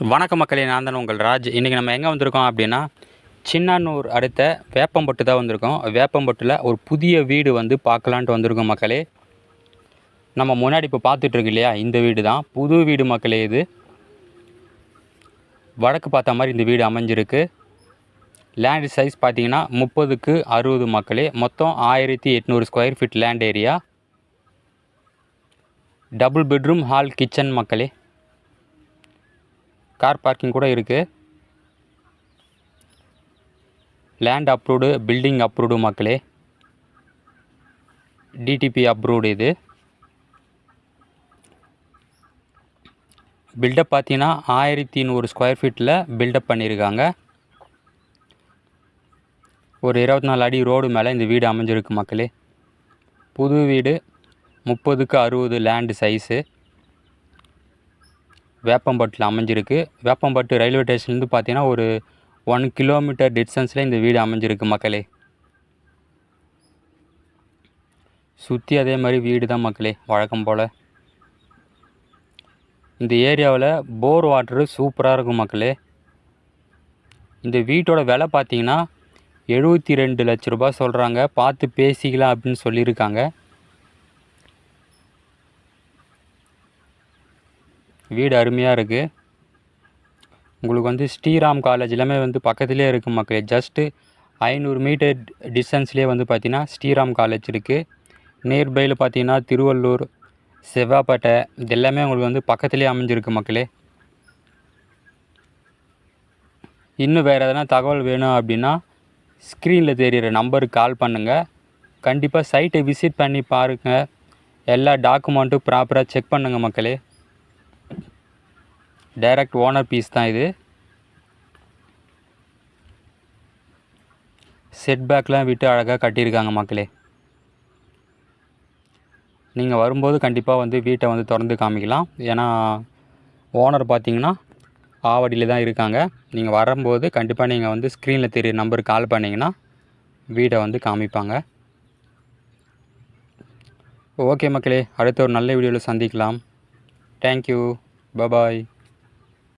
வணக்க மக்களே, நான் தான் உங்கள் ராஜ். இன்றைக்கி நம்ம எங்கே வந்திருக்கோம் அப்படின்னா, சின்னானூர் அடுத்த வேப்பம்பட்டு தான் வந்திருக்கோம். வேப்பம்பட்டில் ஒரு புதிய வீடு வந்து பார்க்கலான்ட்டு வந்திருக்கோம் மக்களே. நம்ம முன்னாடி இப்போ பார்த்துட்ருக்கு இல்லையா, இந்த வீடு தான் புது வீடு மக்களே. இது வடக்கு பார்த்த மாதிரி இந்த வீடு அமைஞ்சிருக்கு. லேண்ட் சைஸ் பார்த்தீங்கன்னா 30க்கு 60 மக்களே. மொத்தம் 1800 square feet land area. Double bedroom hall kitchen மக்களே. கார் பார்க்கிங் கூட இருக்குது. லேண்ட் அப்ரூவ்டு, பில்டிங் அப்ரூவ்டு மக்களே. DTP approved. இது பில்டப் பார்த்தீங்கன்னா 1100 ஸ்கொயர் ஃபீட்டில் பில்டப் பண்ணியிருக்காங்க. ஒரு 24 அடி ரோடு மேலே இந்த வீடு அமைஞ்சிருக்கு மக்களே. புது வீடு, 30க்கு 60 லேண்டு சைஸு. வேப்பம்பட்டில் அமைஞ்சிருக்கு. வேப்பம்பட்டு ரயில்வே ஸ்டேஷன்லேருந்து பார்த்தீங்கன்னா ஒரு 1 கிலோமீட்டர் டிஸ்டன்ஸில் இந்த வீடு அமைஞ்சிருக்கு மக்களே. சுற்றி அதே மாதிரி வீடு தான் மக்களே, வழக்கம் போல். இந்த ஏரியாவில் போர் வாட்ரு சூப்பராக இருக்கும் மக்களே. இந்த வீட்டோட விலை பார்த்தீங்கன்னா 72 லட்ச ரூபா சொல்கிறாங்க. பார்த்து பேசிக்கலாம் அப்படின்னு சொல்லியிருக்காங்க. வீடு அருமையாக இருக்குது. உங்களுக்கு வந்து ஸ்ரீராம் காலேஜ் எல்லாமே வந்து பக்கத்துலேயே இருக்குது மக்களே. ஜஸ்ட்டு 500 மீட்டர் டிஸ்டன்ஸ்லேயே வந்து பார்த்திங்கன்னா ஸ்ரீராம் காலேஜ் இருக்குது. நியர்பையில் பார்த்தீங்கன்னா திருவள்ளூர், செவ்வாப்பேட்டை, இது எல்லாமே உங்களுக்கு வந்து பக்கத்துலேயே அமைஞ்சிருக்கு மக்களே. இன்னும் வேறு எதனா தகவல் வேணும் அப்படின்னா ஸ்க்ரீனில் தெரிகிற நம்பருக்கு கால் பண்ணுங்கள். கண்டிப்பாக சைட்டை விசிட் பண்ணி பாருங்கள். எல்லா டாக்குமெண்ட்டும் ப்ராப்பராக செக் பண்ணுங்கள் மக்களே. டைரக்ட் ஓனர் பீஸ் தான் இது. செட் பேக்லாம் விட்டு அழகாக கட்டியிருக்காங்க மக்களே. நீங்கள் வரும்போது கண்டிப்பாக வந்து வீட்டை வந்து திறந்து காமிக்கலாம். ஏன்னா ஓனர் பார்த்தீங்கன்னா ஆவடியில் தான் இருக்காங்க. நீங்கள் வரும்போது கண்டிப்பாக நீங்கள் வந்து ஸ்க்ரீனில் தெரிய நம்பருக்கு கால் பண்ணிங்கன்னா வீடை வந்து காமிப்பாங்க. ஓகே மக்களே, அடுத்த ஒரு நல்ல வீடியோவில் சந்திக்கலாம். Thank you, bye bye.